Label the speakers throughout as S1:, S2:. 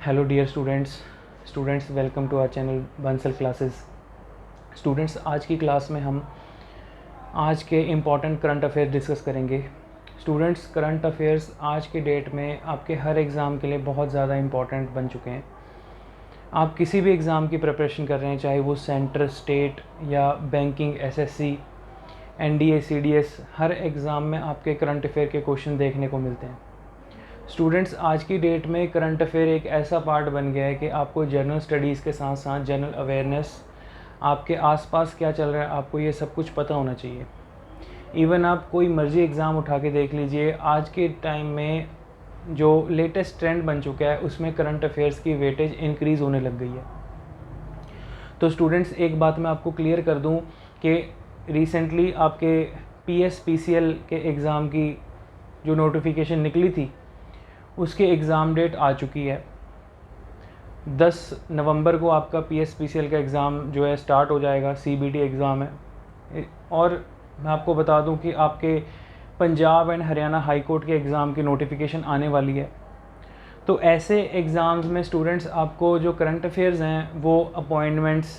S1: Hello dear students welcome to our channel Bansal classes. Students, आज की class में हम आज के इम्पॉर्टेंट करंट अफेयर डिस्कस करेंगे। स्टूडेंट्स, करंट अफेयर्स आज के डेट में आपके हर एग्ज़ाम के लिए बहुत ज़्यादा इम्पॉर्टेंट बन चुके हैं। आप किसी भी एग्ज़ाम की प्रिपरेशन कर रहे हैं, चाहे वो सेंटर, स्टेट या बैंकिंग, एसएससी, एनडीए, सीडीएस, हर एग्ज़ाम में आपके करंट अफेयर के क्वेश्चन देखने को मिलते हैं। स्टूडेंट्स, आज की डेट में करंट अफेयर एक ऐसा पार्ट बन गया है कि आपको जनरल स्टडीज़ के साथ साथ जनरल अवेयरनेस, आपके आसपास क्या चल रहा है, आपको ये सब कुछ पता होना चाहिए। इवन आप कोई मर्ज़ी एग्ज़ाम उठा के देख लीजिए, आज के टाइम में जो लेटेस्ट ट्रेंड बन चुका है उसमें करंट अफेयर्स की वेटेज इंक्रीज़ होने लग गई है। तो स्टूडेंट्स, एक बात मैं आपको क्लियर कर दूं कि रिसेंटली आपके पीएसपीसीएल के एग्ज़ाम की जो नोटिफिकेशन निकली थी उसके एग्ज़ाम डेट आ चुकी है। 10 नवंबर को आपका पीएसपीसीएल का एग्ज़ाम जो है स्टार्ट हो जाएगा। सीबीटी एग्ज़ाम है। और मैं आपको बता दूं कि आपके Punjab and Haryana high court के एग्ज़ाम की नोटिफिकेशन आने वाली है। तो ऐसे एग्ज़ाम्स में स्टूडेंट्स आपको जो करंट अफेयर्स हैं वो अपॉइंटमेंट्स,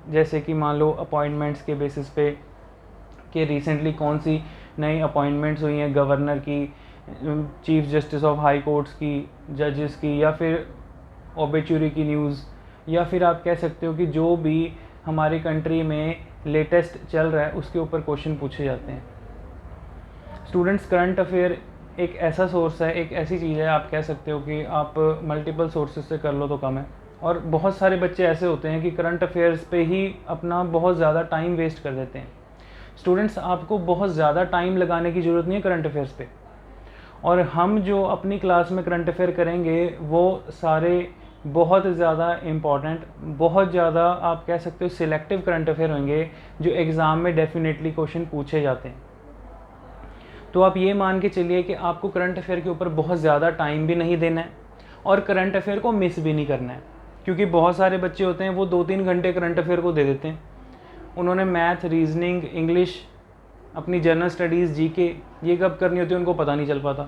S1: जैसे कि मान लो अपॉइंटमेंट्स के बेसिस पे कि रिसेंटली कौन सी नई अपॉइंटमेंट्स हुई हैं गवर्नर की, chief justice of high courts की, जजेस की, या फिर ओबेचुरी की न्यूज़, या फिर आप कह सकते हो कि जो भी हमारी कंट्री में लेटेस्ट चल रहा है उसके ऊपर क्वेश्चन पूछे जाते हैं। स्टूडेंट्स, करंट अफेयर एक ऐसा सोर्स है, एक ऐसी चीज़ है, आप कह सकते हो कि आप मल्टीपल सोर्सेज से कर लो तो कम है। और बहुत सारे बच्चे ऐसे होते हैं कि करंट अफेयर्स पे ही अपना बहुत ज़्यादा टाइम वेस्ट कर देते हैं। स्टूडेंट्स, आपको बहुत ज़्यादा टाइम लगाने की ज़रूरत नहीं है करंट अफेयर्स पे। और हम जो अपनी क्लास में करंट अफेयर करेंगे वो सारे बहुत ज़्यादा इम्पॉर्टेंट, बहुत ज़्यादा आप कह सकते हो सिलेक्टिव करंट अफेयर होंगे जो एग्ज़ाम में डेफिनेटली क्वेश्चन पूछे जाते हैं। तो आप ये मान के चलिए कि आपको करंट अफेयर के ऊपर बहुत ज़्यादा टाइम भी नहीं देना है और करंट अफेयर को मिस भी नहीं करना है। क्योंकि बहुत सारे बच्चे होते हैं वो 2-3 घंटे करंट अफेयर को दे देते हैं। उन्होंने मैथ, रीजनिंग, इंग्लिश, अपनी जनरल स्टडीज़, जीके ये कब करनी होती है उनको पता नहीं चल पाता।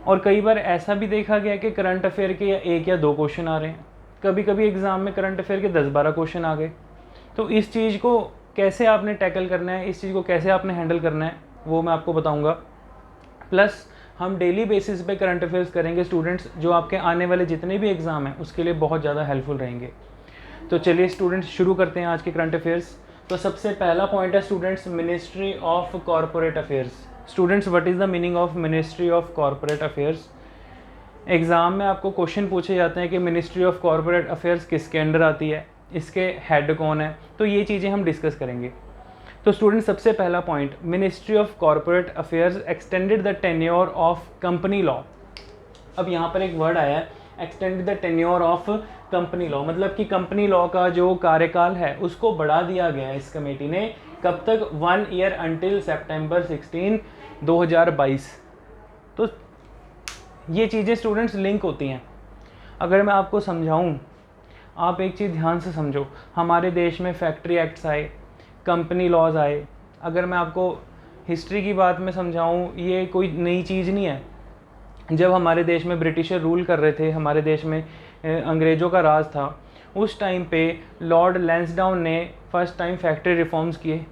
S1: और कई बार ऐसा भी देखा गया कि करंट अफेयर के या 1 या 2 क्वेश्चन आ रहे हैं। कभी कभी एग्ज़ाम में करंट अफेयर के 10-12 क्वेश्चन आ गए। तो इस चीज़ को कैसे आपने टैकल करना है, इस चीज़ को कैसे आपने हैंडल करना है, वो मैं आपको बताऊँगा। प्लस हम डेली बेसिस पे करंट अफेयर्स करेंगे स्टूडेंट्स, जो आपके आने वाले जितने भी एग्ज़ाम हैं उसके लिए बहुत ज़्यादा हेल्पफुल रहेंगे। तो चलिए स्टूडेंट्स, शुरू करते हैं आज के करंट अफेयर्स। तो सबसे पहला पॉइंट है students, ministry of corporate affairs. Students, what is the meaning of ministry of corporate affairs? Exam में आपको क्वेश्चन पूछे जाते हैं कि मिनिस्ट्री ऑफ कॉरपोरेट अफेयर्स किसके अंडर आती है, इसके हेड कौन है। तो ये चीज़ें हम डिस्कस करेंगे। तो स्टूडेंट, सबसे पहला point, ministry of corporate affairs extended the tenure of company law. अब यहाँ पर एक वर्ड आया है, extended the tenure of company law, मतलब कि कंपनी लॉ का जो कार्यकाल है उसको बढ़ा दिया गया है इस कमेटी ने। कब तक? 1 ईयर अंटिल September 16, 2022। तो ये चीज़ें स्टूडेंट्स लिंक होती हैं। अगर मैं आपको समझाऊं, आप एक चीज़ ध्यान से समझो, हमारे देश में फैक्ट्री एक्ट्स आए, कंपनी लॉज आए। अगर मैं आपको हिस्ट्री की बात में समझाऊं, ये कोई नई चीज़ नहीं है। जब हमारे देश में ब्रिटिशर रूल कर रहे थे, हमारे देश में अंग्रेज़ों का राज था, उस टाइम पे लॉर्ड लैंसडाउन ने फर्स्ट टाइम फैक्ट्री रिफॉर्म्स किए।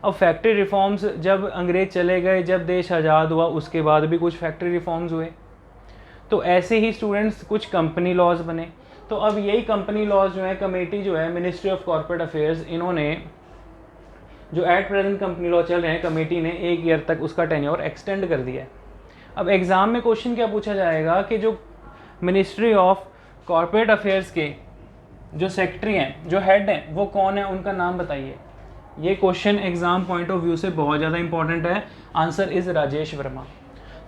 S1: अब फैक्ट्री रिफॉर्म्स जब अंग्रेज़ चले गए, जब देश आज़ाद हुआ, उसके बाद भी कुछ फैक्ट्री रिफॉर्म्स हुए। तो ऐसे ही स्टूडेंट्स कुछ कंपनी लॉज बने। तो अब यही कंपनी लॉज जो है, कमेटी जो है मिनिस्ट्री ऑफ कॉर्पोरेट अफेयर्स, इन्होंने जो एट प्रेजेंट कंपनी लॉ चल रहे हैं, कमेटी ने 1 ईयर तक उसका टेन्योर एक्सटेंड कर दिया है। अब एग्ज़ाम में क्वेश्चन क्या पूछा जाएगा कि जो मिनिस्ट्री ऑफ कॉर्पोरेट अफेयर्स के जो सेक्रेटरी हैं, जो हेड हैं, वो कौन है, उनका नाम बताइए। ये question exam point of view से बहुत ज़्यादा इंपॉर्टेंट है। Answer is Rajesh Verma.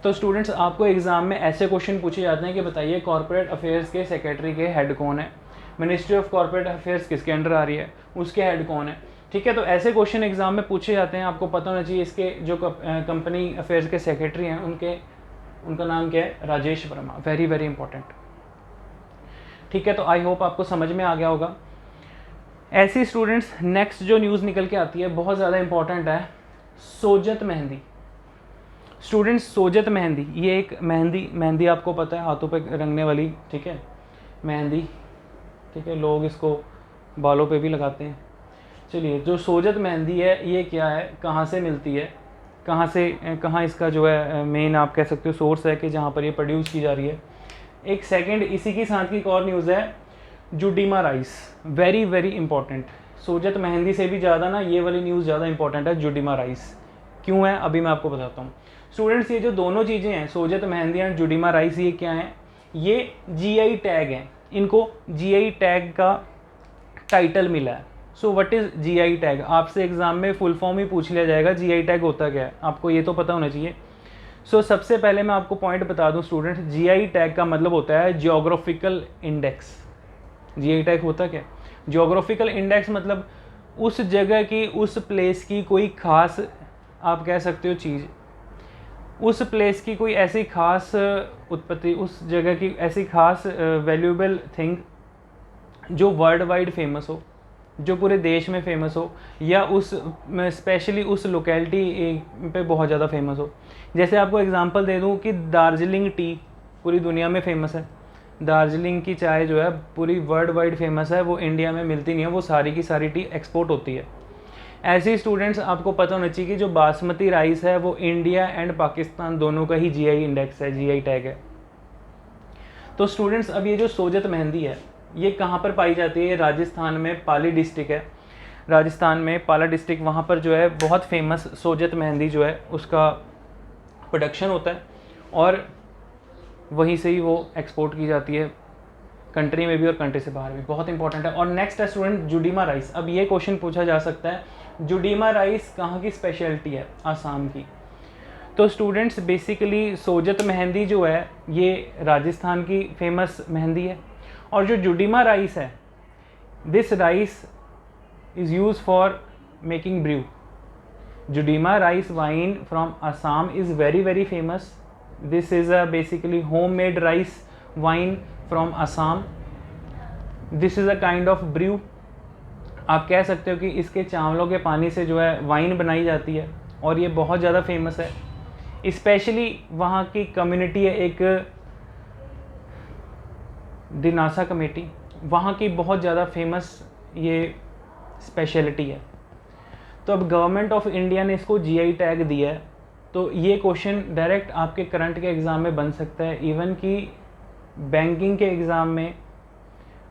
S1: तो स्टूडेंट्स, आपको एग्ज़ाम में ऐसे क्वेश्चन पूछे जाते हैं कि बताइए कॉर्पोरेट अफेयर्स के सेक्रेटरी के हेड कौन है, मिनिस्ट्री ऑफ कॉर्पोरेट अफेयर्स किसके अंडर आ रही है, उसके हेड कौन है। ठीक है, तो ऐसे क्वेश्चन एग्ज़ाम में पूछे जाते हैं। आपको पता होना चाहिए इसके जो कंपनी अफेयर्स के सेक्रेटरी हैं उनका नाम क्या है, Rajesh Verma. Very very important. ठीक है, तो आई होप आपको समझ में आ गया होगा। ऐसी स्टूडेंट्स, नेक्स्ट जो न्यूज़ निकल के आती है बहुत ज़्यादा इंपॉर्टेंट है, सोजत मेहंदी। स्टूडेंट्स, सोजत मेहंदी, ये एक मेहंदी आपको पता है हाथों पे रंगने वाली, ठीक है। मेहंदी, ठीक है, लोग इसको बालों पे भी लगाते हैं। चलिए, जो सोजत मेहंदी है ये क्या है, कहाँ से मिलती है, कहाँ इसका जो है मेन आप कह सकते हो सोर्स है कि जहाँ पर ये प्रोड्यूस की जा रही है। एक सेकंड, इसी के साथ की एक और न्यूज़ है, Judima rice, very very important. Sojat mehndi से भी ज़्यादा ना ये वाली न्यूज़ ज़्यादा इंपॉर्टेंट है, जुडीमा राइस। क्यों है अभी मैं आपको बताता हूँ। स्टूडेंट्स, ये जो दोनों चीज़ें हैं, सोजत मेहंदी एंड जुडीमा राइस, ये क्या हैं, ये जीआई टैग हैं, इनको जीआई टैग का टाइटल मिला है। So what is GI tag, आपसे एग्जाम में फुल फॉर्म ही पूछ लिया जाएगा, जीआई टैग होता क्या है, आपको ये तो पता होना चाहिए। सबसे पहले मैं आपको पॉइंट बता दूं स्टूडेंट्स, जीआई टैग का मतलब होता है जियोग्राफिकल इंडेक्स। जीआई टैग होता क्या, जियोग्राफिकल इंडेक्स मतलब उस जगह की, उस प्लेस की कोई खास, आप कह सकते हो चीज़, उस प्लेस की कोई ऐसी खास उत्पत्ति, उस जगह की ऐसी खास वैल्यूएबल थिंग जो वर्ल्ड वाइड फेमस हो, जो पूरे देश में फेमस हो, या उस स्पेशली उस लोकेलिटी पे बहुत ज़्यादा फेमस हो। जैसे आपको एग्जांपल दे दूं कि दार्जिलिंग टी पूरी दुनिया में फेमस है, दार्जिलिंग की चाय जो है पूरी वर्ल्ड वाइड फेमस है, वो इंडिया में मिलती नहीं है, वो सारी की सारी टी एक्सपोर्ट होती है। ऐसे ही स्टूडेंट्स आपको पता होना चाहिए कि जो बासमती राइस है वो इंडिया एंड पाकिस्तान दोनों का ही जीआई इंडेक्स है, जीआई टैग है। तो स्टूडेंट्स, अब ये जो सोजत मेहंदी है ये कहाँ पर पाई जाती है, ये राजस्थान में पाली डिस्ट्रिक्ट है, राजस्थान में पाला डिस्ट्रिक्ट, वहाँ पर जो है बहुत फेमस सोजत मेहंदी जो है उसका प्रोडक्शन होता है और वहीं से ही वो एक्सपोर्ट की जाती है कंट्री में भी और कंट्री से बाहर भी, बहुत इंपॉर्टेंट है। और नेक्स्ट है स्टूडेंट जुडीमा राइस। अब ये क्वेश्चन पूछा जा सकता है, जुडीमा राइस कहाँ की स्पेशलिटी है, आसाम की। तो स्टूडेंट्स, बेसिकली सोजत मेहंदी जो है ये राजस्थान की फेमस मेहंदी है, और जो जुडीमा राइस है, this rice is use for making brew. Judima rice wine from Assam is very very famous. This is a basically homemade rice wine from Assam. This is a kind of brew. आप कह सकते हो कि इसके चावलों के पानी से जो है वाइन बनाई जाती है और ये बहुत ज़्यादा फेमस है। स्पेशली वहाँ की कम्युनिटी है एक दिनासा कमेटी, वहाँ की बहुत ज़्यादा फेमस ये स्पेशलिटी है। तो अब गवर्नमेंट ऑफ इंडिया ने इसको जीआई टैग दिया है, तो ये क्वेश्चन डायरेक्ट आपके करंट के एग्ज़ाम में बन सकता है, इवन कि बैंकिंग के एग्ज़ाम में,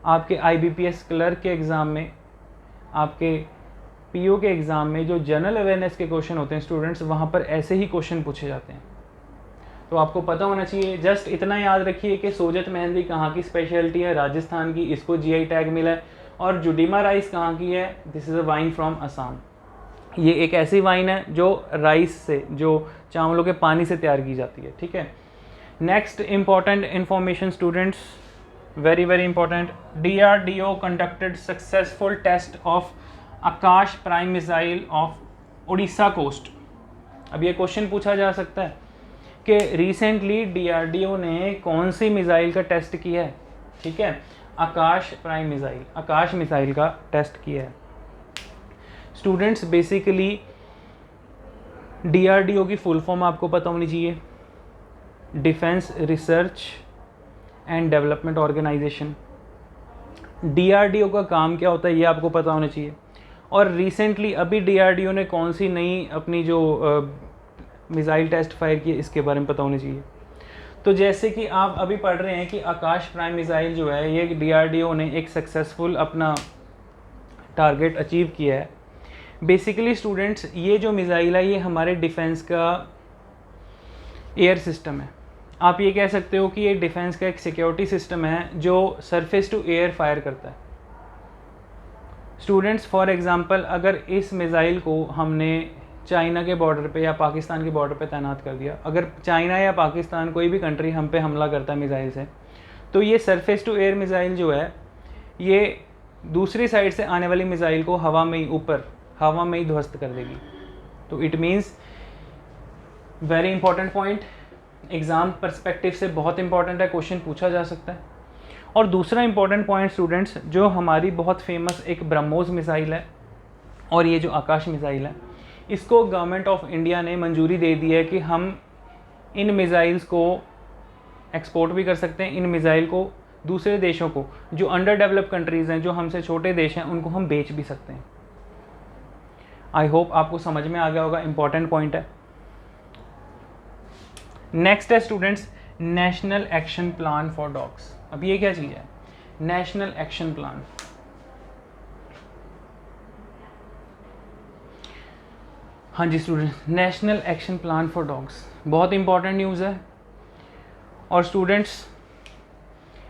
S1: आपके आईबीपीएस क्लर्क के एग्ज़ाम में, आपके पीओ के एग्ज़ाम में, जो जनरल अवेयरनेस के क्वेश्चन होते हैं स्टूडेंट्स, वहाँ पर ऐसे ही क्वेश्चन पूछे जाते हैं। तो आपको पता होना चाहिए, जस्ट इतना याद रखिए कि सोजत मेहंदी कहाँ की स्पेशलिटी है, राजस्थान की, इसको जीआई टैग मिला है। और जुडीमा राइस कहाँ की है, this is a wine from Assam. ये एक ऐसी वाइन है जो राइस से, जो चावलों के पानी से तैयार की जाती है, ठीक है। Next important information students, very very important, DRDO conducted successful test of Akash prime missile off Orissa coast. अब ये क्वेश्चन पूछा जा सकता है कि रिसेंटली DRDO ने कौन सी मिसाइल का टेस्ट किया है, ठीक है, Akash prime missile, Akash missile का टेस्ट किया है। स्टूडेंट्स, बेसिकली DRDO की फुल फॉर्म आपको पता होनी चाहिए, defence research and development organisation. DRDO का काम क्या होता है ये आपको पता होना चाहिए। और रिसेंटली अभी DRDO ने कौन सी नई अपनी जो मिसाइल टेस्ट फायर की, इसके बारे में पता होना चाहिए। तो जैसे कि आप अभी पढ़ रहे हैं कि आकाश प्राइम मिसाइल जो है ये DRDO ने एक सक्सेसफुल अपना टारगेट अचीव किया है। बेसिकली स्टूडेंट्स, ये जो मिसाइल है ये हमारे डिफेंस का एयर सिस्टम है। आप ये कह सकते हो कि ये डिफेंस का एक सिक्योरिटी सिस्टम है जो सरफेस टू एयर फायर करता है। स्टूडेंट्स, फॉर एग्जांपल, अगर इस मिसाइल को हमने चाइना के बॉर्डर पे या पाकिस्तान के बॉर्डर पे तैनात कर दिया, अगर चाइना या पाकिस्तान कोई भी कंट्री हम पे हमला करता है मिसाइल से, तो ये सरफेस टू एयर मिसाइल जो है ये दूसरी साइड से आने वाली मिसाइल को हवा में ही, ऊपर हवा में ही ध्वस्त कर देगी। तो it means, very important point, exam perspective से बहुत इंपॉर्टेंट है, क्वेश्चन पूछा जा सकता है। और दूसरा इंपॉर्टेंट पॉइंट स्टूडेंट्स, जो हमारी बहुत फेमस एक ब्रह्मोस मिसाइल है और ये जो आकाश मिसाइल है, इसको गवर्नमेंट ऑफ इंडिया ने मंजूरी दे दी है कि हम इन मिसाइल्स को एक्सपोर्ट भी कर सकते हैं, इन मिसाइल को दूसरे देशों को, जो अंडर डेवलप कंट्रीज़ हैं, जो हमसे छोटे देश हैं, उनको हम बेच भी सकते हैं। आई होप आपको समझ में आ गया होगा, इंपॉर्टेंट पॉइंट है। नेक्स्ट है students national action plan for dogs. अब ये क्या चीज़ है नेशनल एक्शन प्लान? हाँ जी students, national action plan for dogs बहुत इंपॉर्टेंट न्यूज़ है। और स्टूडेंट्स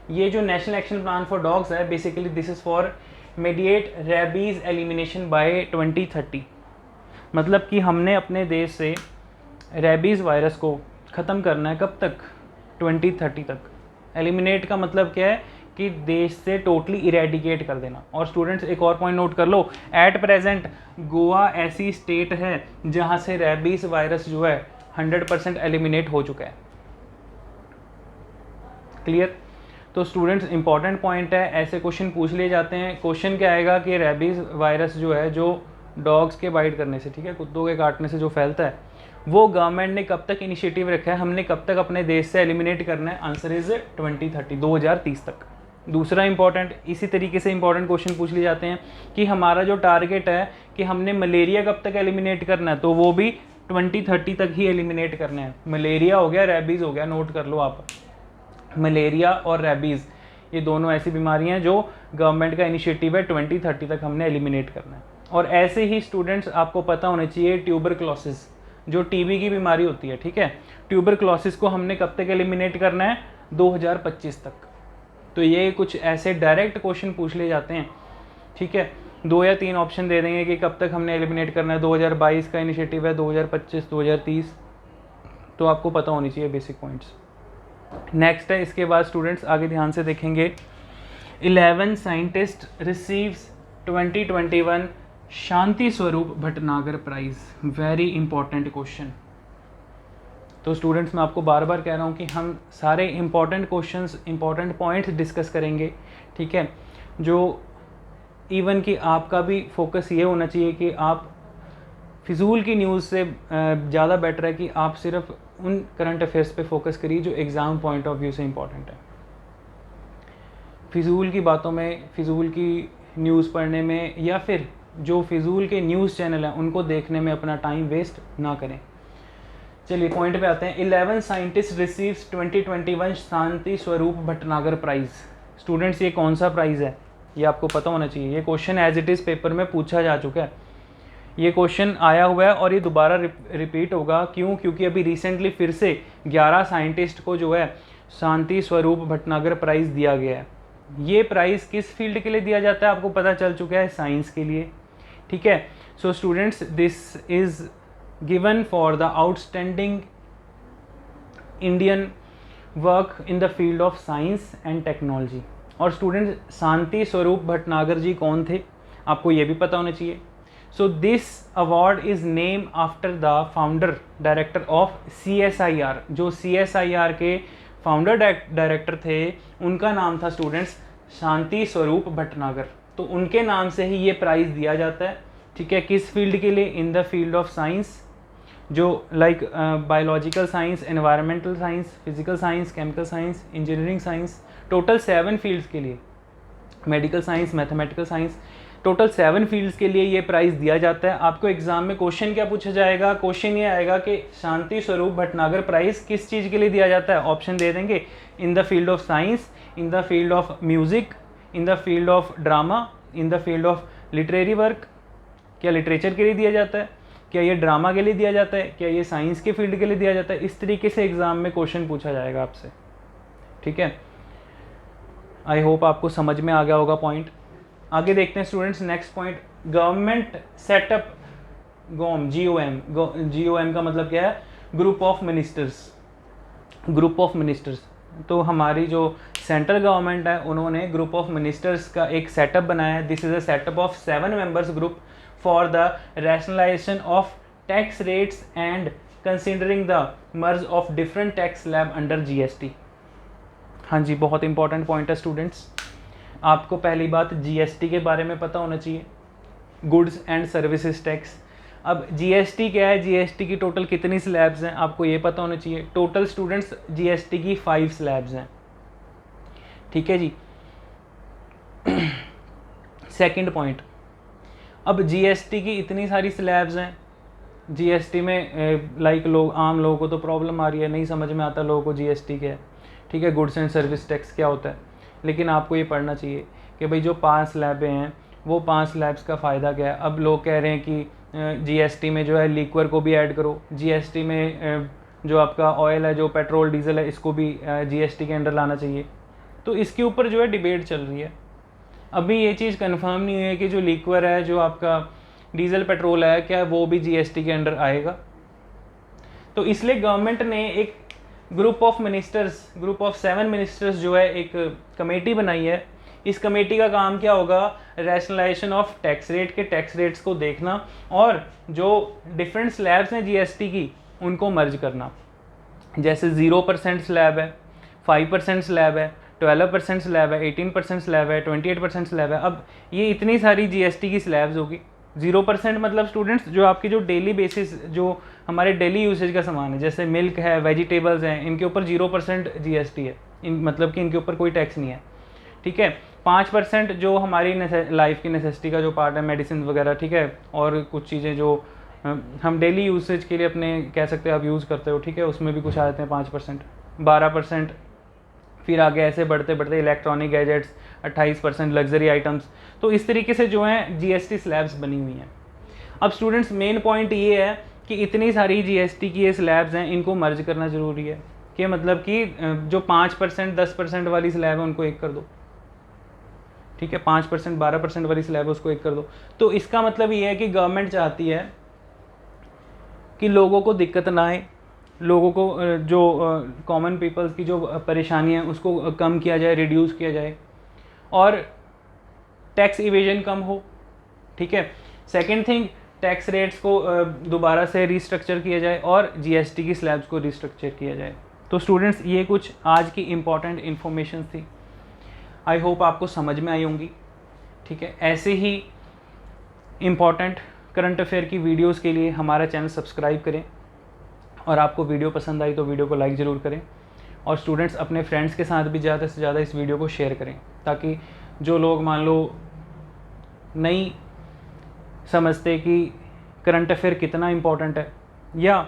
S1: ये जो national action plan for dogs है, basically this is for mediate rabies elimination by 2030। मतलब कि हमने अपने देश से रेबीज़ वायरस को ख़त्म करना है कब तक? 2030 तक। एलिमिनेट का मतलब क्या है कि देश से टोटली इरेडिकेट कर देना। और स्टूडेंट्स एक और पॉइंट नोट कर लो, एट प्रेजेंट गोवा ऐसी स्टेट है जहाँ से रेबीज़ वायरस जो है 100% एलिमिनेट हो चुका है। क्लियर? तो स्टूडेंट्स इंपॉर्टेंट पॉइंट है, ऐसे क्वेश्चन पूछ लिए जाते हैं। क्वेश्चन क्या आएगा कि रेबीज़ वायरस जो है, जो डॉग्स के बाइट करने से, ठीक है, कुत्तों के काटने से जो फैलता है, वो गवर्नमेंट ने कब तक इनिशिएटिव रखा है, हमने कब तक अपने देश से एलिमिनेट करना है? आंसर इज 2030, 2030 तक। दूसरा इंपॉर्टेंट, इसी तरीके से इंपॉर्टेंट क्वेश्चन पूछ लिए जाते हैं कि हमारा जो टारगेट है कि हमने मलेरिया कब तक एलिमिनेट करना है, तो वो भी 2030 तक ही एलिमिनेट करना है। मलेरिया हो गया, रेबीज़ हो गया, नोट कर लो आप। मलेरिया और रेबीज़ ये दोनों ऐसी बीमारियां हैं जो गवर्नमेंट का इनिशिएटिव है 2030 तक हमने एलिमिनेट करना है। और ऐसे ही स्टूडेंट्स आपको पता होना चाहिए ट्यूबरक्लोसिस, जो टीबी की बीमारी होती है, ठीक है, ट्यूबरक्लोसिस को हमने कब तक एलिमिनेट करना है? 2025 तक। तो ये कुछ ऐसे डायरेक्ट क्वेश्चन पूछ लिए जाते हैं, ठीक है। 2 या 3 ऑप्शन दे देंगे कि कब तक हमने एलिमिनेट करना है, 2022 का इनिशिएटिव है, 2025, 2030, तो आपको पता होनी चाहिए बेसिक पॉइंट्स। नेक्स्ट है, इसके बाद स्टूडेंट्स आगे ध्यान से देखेंगे, 11 scientist receives 2021 Shanti Swarup Bhatnagar prize. Very important question. तो स्टूडेंट्स मैं आपको बार बार कह रहा हूँ कि हम सारे important questions, important points discuss करेंगे, ठीक है। जो इवन कि आपका भी फोकस ये होना चाहिए कि आप फिजूल की न्यूज़ से ज़्यादा बेटर है कि आप सिर्फ उन करंट अफेयर्स पे फोकस करिए जो एग्ज़ाम पॉइंट ऑफ व्यू से इम्पॉर्टेंट है। फिजूल की बातों में, फिजूल की न्यूज़ पढ़ने में, या फिर जो फिजूल के न्यूज़ चैनल हैं उनको देखने में अपना टाइम वेस्ट ना करें। चलिए पॉइंट पे आते हैं। 11 scientist receives 2021 Shanti Swarup Bhatnagar price. Students ये कौन सा प्राइज़ है ये आपको पता होना चाहिए। ये question as it is paper में पूछा जा चुका है, ये क्वेश्चन आया हुआ है और ये दोबारा रिपीट होगा। क्यों? क्योंकि अभी रिसेंटली फिर से 11 साइंटिस्ट को जो है शांति स्वरूप भटनागर प्राइज़ दिया गया है। ये प्राइज़ किस फील्ड के लिए दिया जाता है आपको पता चल चुका है, साइंस के लिए, ठीक है। So students this is given for the outstanding Indian work in the field of science and technology. और स्टूडेंट्स शांति स्वरूप भटनागर जी कौन थे आपको ये भी पता होना चाहिए। So this award is name after the founder director of CSIR। जो CSIR के फाउंडर डायरेक्टर थे उनका नाम था स्टूडेंट्स शांति स्वरूप भटनागर। तो उनके नाम से ही ये प्राइज़ दिया जाता है, ठीक है। किस फील्ड के लिए? In the field of science, जो like biological science, environmental science, physical science, chemical science, engineering science, total 7 fields के लिए, medical science, mathematical science, total 7 fields के लिए ये प्राइज़ दिया जाता है। आपको एग्जाम में क्वेश्चन क्या पूछा जाएगा? क्वेश्चन ये आएगा कि शांति स्वरूप भटनागर प्राइज़ किस चीज़ के लिए दिया जाता है। ऑप्शन दे देंगे, इन the field of science, in the field of music, in the field of drama, in the field of literary work. क्या लिटरेचर के लिए दिया जाता है? क्या ये ड्रामा के लिए दिया जाता है? क्या ये साइंस के फील्ड के लिए दिया जाता है? इस तरीके से एग्ज़ाम में क्वेश्चन पूछा जाएगा आपसे, ठीक है। आई होप आपको समझ में आ गया होगा पॉइंट। आगे देखते हैं students next point, government setup GOM, GOM का मतलब क्या है? Group of ministers. Group of ministers, तो हमारी जो सेंट्रल गवर्नमेंट है उन्होंने ग्रुप ऑफ मिनिस्टर्स का एक सेटअप बनाया है। This is a setup of 7 members group for the rationalisation of tax rates and considering the merge of different tax slab under GST। हाँ जी, बहुत इंपॉर्टेंट पॉइंट है students. आपको पहली बात GST के बारे में पता होना चाहिए, गुड्स एंड सर्विसेज टैक्स। अब GST क्या है? GST की टोटल कितनी स्लैब्स हैं आपको ये पता होना चाहिए। टोटल स्टूडेंट्स GST की 5 स्लैब्स हैं, ठीक है जी। सेकंड पॉइंट, अब जीएसटी की इतनी सारी स्लैब्स हैं, जीएसटी में लाइक आम लोगों को तो प्रॉब्लम आ रही है, नहीं समझ में आता लोगों को जीएसटी क्या है, ठीक है, गुड्स एंड सर्विस टैक्स क्या होता है। लेकिन आपको ये पढ़ना चाहिए कि भाई जो 5 स्लैबें हैं वो 5 स्लैब्स का फ़ायदा क्या है। अब लोग कह रहे हैं कि जीएसटी में जो है लिक्वर को भी ऐड करो, जीएसटी में जो आपका ऑयल है, जो पेट्रोल डीजल है, इसको भी जीएसटी के अंडर लाना चाहिए। तो इसके ऊपर जो है डिबेट चल रही है। अभी ये चीज़ कंफर्म नहीं है कि जो लिक्वर है, जो आपका डीजल पेट्रोल है, क्या वो भी जीएसटी के अंडर आएगा। तो इसलिए गवर्नमेंट ने एक ग्रुप ऑफ 7 मिनिस्टर्स जो है एक कमेटी बनाई है। इस कमेटी का काम क्या होगा, रैशनलाइजेशन ऑफ टैक्स रेट के टैक्स रेट्स को देखना और जो डिफरेंट स्लैब्स हैं जीएसटी की उनको मर्ज करना। जैसे 0% स्लैब है, 5% स्लैब है, 12% स्लैब है, 18% स्लैब है, 28% स्लैब है। अब ये इतनी सारी जीएसटी की स्लैब्स होगी। 0% मतलब स्टूडेंट्स जो आपकी जो डेली बेसिस, जो हमारे डेली यूसेज का सामान है, जैसे मिल्क है, वेजिटेबल्स हैं, इनके ऊपर 0% जीएसटी है, मतलब कि इनके ऊपर कोई टैक्स नहीं है, ठीक है। 5% जो हमारी लाइफ की नेसेसिटी का जो पार्ट है, मेडिसिन वगैरह, ठीक है, और कुछ चीज़ें जो हम डेली यूसेज के लिए अपने कह सकते हैं आप यूज़ करते हो, ठीक है, उसमें भी कुछ आ जाते हैं 5%, 12%, फिर आगे ऐसे बढ़ते बढ़ते इलेक्ट्रॉनिक गैजेट्स 28%, लग्जरी आइटम्स। तो इस तरीके से जो हैं जीएसटी स्लैब्स बनी हुई हैं। अब स्टूडेंट्स मेन पॉइंट ये है कि इतनी सारी जीएसटी की ये स्लैब्स हैं, इनको मर्ज करना ज़रूरी है। कि मतलब कि जो 5% 10% वाली स्लैब है उनको एक कर दो, ठीक है, 5% 12% वाली स्लैब है उसको एक कर दो। तो इसका मतलब ये है कि गवर्नमेंट चाहती है कि लोगों को दिक्कत ना आए, लोगों को जो कॉमन पीपल्स की जो परेशानियाँ हैं उसको कम किया जाए, रिड्यूस किया जाए, और टैक्स इवेजन कम हो, ठीक है। सेकंड थिंग, टैक्स रेट्स को दोबारा से रिस्ट्रक्चर किया जाए और जीएसटी की स्लैब्स को रिस्ट्रक्चर किया जाए। तो स्टूडेंट्स ये कुछ आज की इम्पॉर्टेंट इन्फॉर्मेशन थी, आई होप आपको समझ में आई होंगी, ठीक है। ऐसे ही इम्पॉर्टेंट करंट अफेयर की वीडियोस के लिए हमारा चैनल सब्सक्राइब करें, और आपको वीडियो पसंद आई तो वीडियो को लाइक ज़रूर करें, और स्टूडेंट्स अपने फ्रेंड्स के साथ भी ज़्यादा से ज़्यादा इस वीडियो को शेयर करें, ताकि जो लोग मान लो नहीं समझते कि करंट अफेयर कितना इम्पोर्टेंट है, या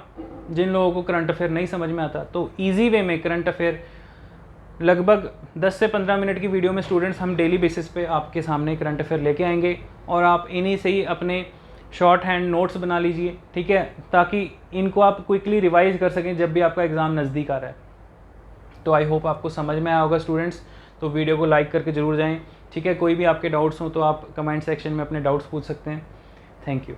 S1: जिन लोगों को करंट अफेयर नहीं समझ में आता, तो ईजी वे में करंट अफेयर लगभग 10 से 15 मिनट की वीडियो में स्टूडेंट्स हम डेली बेसिस पे आपके सामने करंट अफेयर लेके आएंगे, और आप इन्हीं से ही अपने शॉर्ट हैंड नोट्स बना लीजिए, ठीक है, ताकि इनको आप क्विकली रिवाइज कर सकें जब भी आपका एग्ज़ाम नज़दीक आ रहा है। तो आई होप आपको समझ में आया होगा स्टूडेंट्स। तो वीडियो को लाइक करके ज़रूर जाएं, ठीक है। कोई भी आपके डाउट्स हो तो आप कमेंट सेक्शन में अपने डाउट्स पूछ सकते हैं। Thank you.